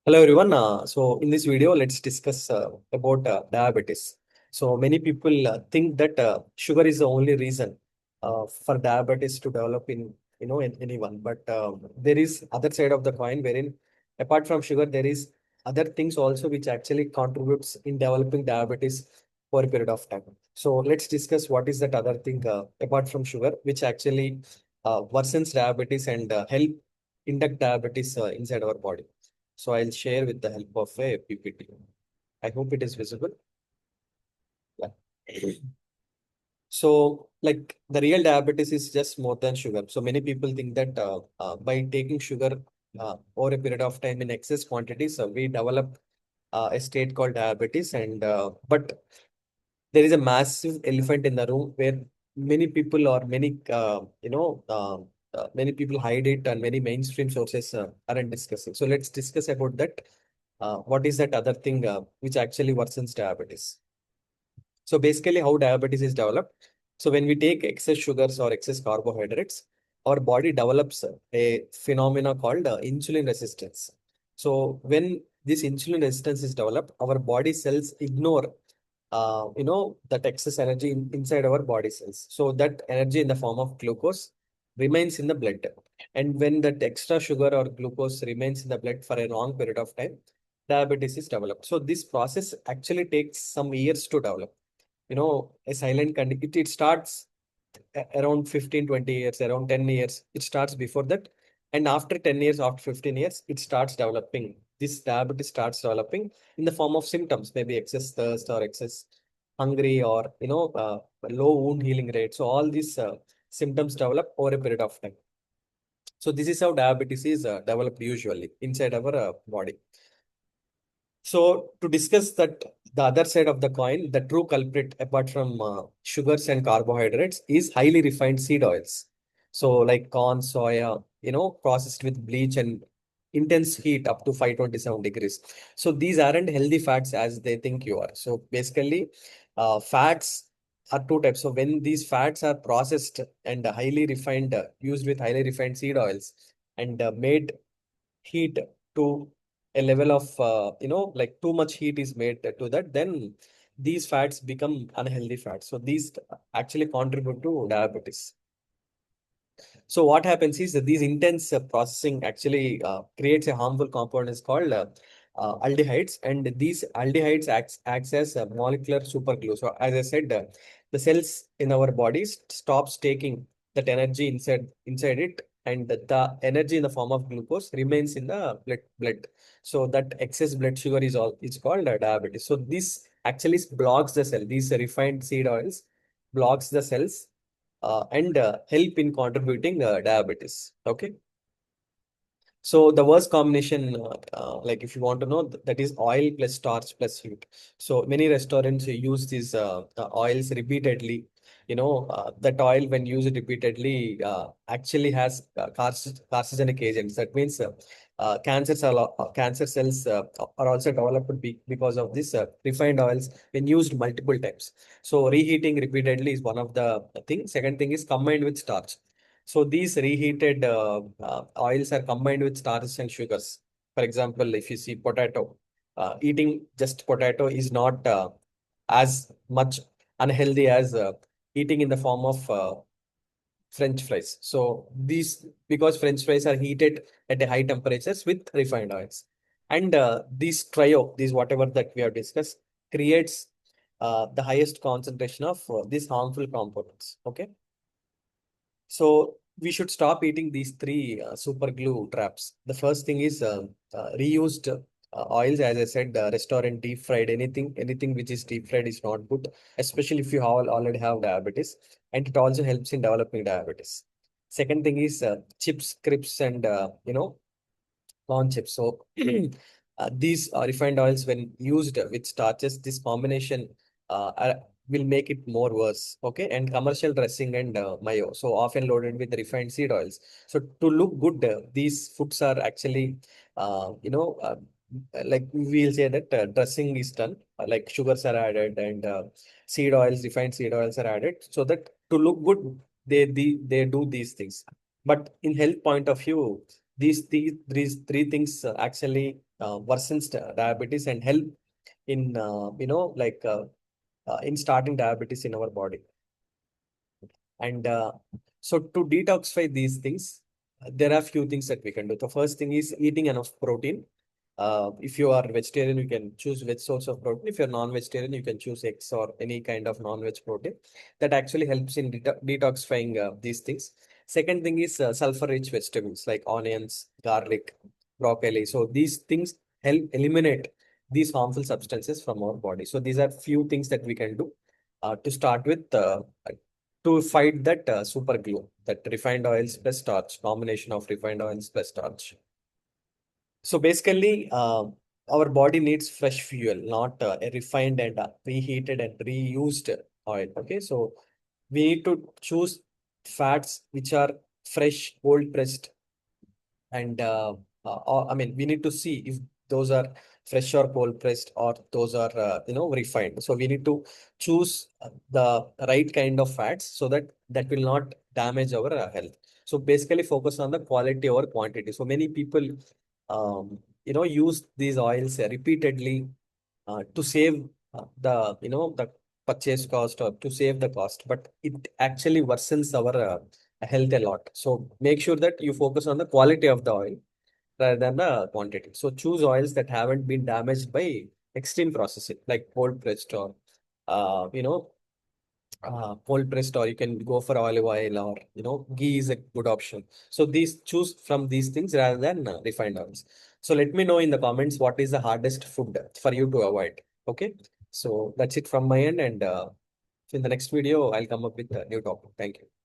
Hello everyone. So in this video, let's discuss about diabetes. So many people think that sugar is the only reason for diabetes to develop in anyone, but there is other side of the coin wherein apart from sugar, there is other things also which actually contributes in developing diabetes for a period of time. So let's discuss what is that other thing apart from sugar which actually worsens diabetes and help induct diabetes inside our body. So I'll share with the help of a PPT. I hope it is visible. Yeah. So, like the real diabetes is just more than sugar. So many people think that by taking sugar over a period of time in excess quantities, we develop a state called diabetes. And but there is a massive elephant in the room where many people or many people hide it, and many mainstream sources aren't discussing. So let's discuss about that. What is that other thing which actually worsens diabetes? So basically, how diabetes is developed. So when we take excess sugars or excess carbohydrates, our body develops a phenomena called insulin resistance. So when this insulin resistance is developed, our body cells ignore, that excess energy inside our body cells. So that energy in the form of glucose remains in the blood. And when that extra sugar or glucose remains in the blood for a long period of time, diabetes is developed. So this process actually takes some years to develop. A silent condition, it starts around 15, 20 years, around 10 years. It starts before that. And after 10 years, after 15 years, it starts developing. This diabetes starts developing in the form of symptoms, maybe excess thirst or excess hungry or, low wound healing rate. So all these symptoms develop over a period of time. So this is how diabetes is developed usually inside our body. So to discuss that, the other side of the coin, the true culprit, apart from sugars and carbohydrates, is highly refined seed oils. So like corn, soya, processed with bleach and intense heat up to 527 degrees. So these aren't healthy fats as they think you are. So basically, fats are two types. So when these fats are processed and highly refined, used with highly refined seed oils and made heat to a level of like too much heat is made to that, then these fats become unhealthy fats. So these actually contribute to diabetes. So what happens is that these intense processing actually creates a harmful compound is called aldehydes, and these aldehydes acts as a molecular superglue. So as I said, the cells in our bodies stops taking that energy inside it, and the energy in the form of glucose remains in the blood. So that excess blood sugar is all it's called diabetes. So this actually blocks the cell. These refined seed oils blocks the cells and help in contributing diabetes. Okay. So the worst combination, like if you want to know, that is oil plus starch plus heat. So many restaurants use these oils repeatedly. That oil when used repeatedly actually has carcinogenic agents. That means cancer cells are also developed because of this refined oils when used multiple times. So reheating repeatedly is one of the things. Second thing is combined with starch. So these reheated oils are combined with starches and sugars. For example, if you see potato, eating just potato is not as much unhealthy as eating in the form of French fries. So these because French fries are heated at a high temperatures with refined oils, and these trio, these whatever that we have discussed, creates the highest concentration of these harmful components. Okay. So we should stop eating these three super glue traps. The first thing is reused oils. As I said, restaurant deep fried anything which is deep fried is not good, especially if you already have diabetes, and it also helps in developing diabetes. Second thing is chips, crisps, and corn chips. So these refined oils, when used with starches, this combination will make it more worse. Okay, and commercial dressing and mayo, so often loaded with refined seed oils. So to look good, these foods are actually, like we'll say that dressing is done, like sugars are added and refined seed oils are added, so that to look good, they do these things. But in health point of view, these three things actually worsens diabetes and help in in starting diabetes in our body. And so to detoxify these things, there are few things that we can do. The first thing is eating enough protein. If you are vegetarian, you can choose veg source of protein. If you're non-vegetarian, you can choose eggs or any kind of non-veg protein. That actually helps in detoxifying these things. Second thing is sulfur-rich vegetables like onions, garlic, broccoli. So these things help eliminate these harmful substances from our body. So these are few things that we can do to start with to fight that super glue, that refined oils plus starch, combination of refined oils plus starch. So basically, our body needs fresh fuel, not a refined and preheated and reused oil. Okay, so we need to choose fats which are fresh, cold pressed, and I mean, we need to see if those are fresh or cold pressed or those are refined. So we need to choose the right kind of fats so that that will not damage our health. So basically, focus on the quality over quantity. So many people, use these oils repeatedly to save the purchase cost or to save the cost, but it actually worsens our health a lot. So make sure that you focus on the quality of the oil rather than the quantity. So choose oils that haven't been damaged by extreme processing, like cold pressed or uh, you know cold pressed, or you can go for olive oil, or ghee is a good option. So these choose from these things rather than refined oils. So let me know in the comments what is the hardest food for you to avoid. Okay, so that's it from my end, and in the next video I'll come up with a new topic. Thank you.